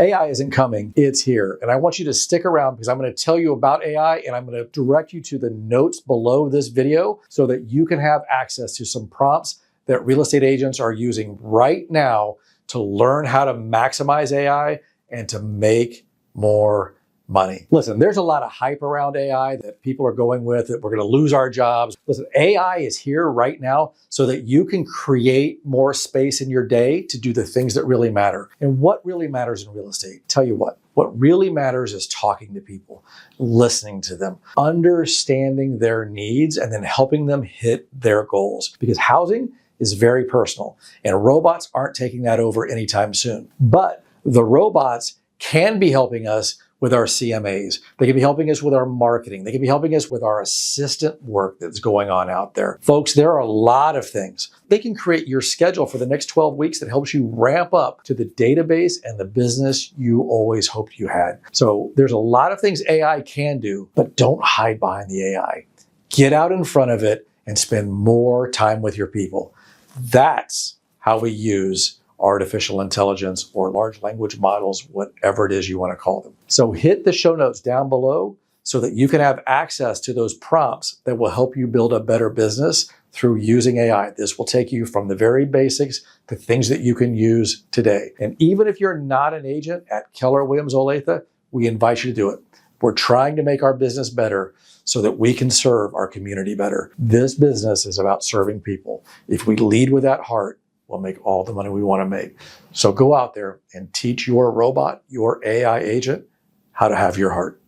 AI isn't coming, it's here. And I want you to stick around because I'm going to tell you about AI and I'm going to direct you to the notes below this video so that you can have access to some prompts that real estate agents are using right now to learn how to maximize AI and to make more money. Listen, there's a lot of hype around AI that people are going with, that we're going to lose our jobs. Listen, AI is here right now so that you can create more space in your day to do the things that really matter. And what really matters in real estate? Tell you what really matters is talking to people, listening to them, understanding their needs, and then helping them hit their goals. Because housing is very personal, and robots aren't taking that over anytime soon. But the robots can be helping us with our CMAs. They can be helping us with our marketing. They can be helping us with our assistant work that's going on out there. Folks, there are a lot of things. They can create your schedule for the next 12 weeks that helps you ramp up to the database and the business you always hoped you had. So there's a lot of things AI can do, but don't hide behind the AI. Get out in front of it and spend more time with your people. That's how we use artificial intelligence or large language models, whatever it is you want to call them. So hit the show notes down below so that you can have access to those prompts that will help you build a better business through using AI. This will take you from the very basics to things that you can use today. And even if you're not an agent at Keller Williams Olathe, we invite you to do it. We're trying to make our business better so that we can serve our community better. This business is about serving people. If we lead with that heart, we'll make all the money we want to make. So go out there and teach your robot, your AI agent, how to have your heart.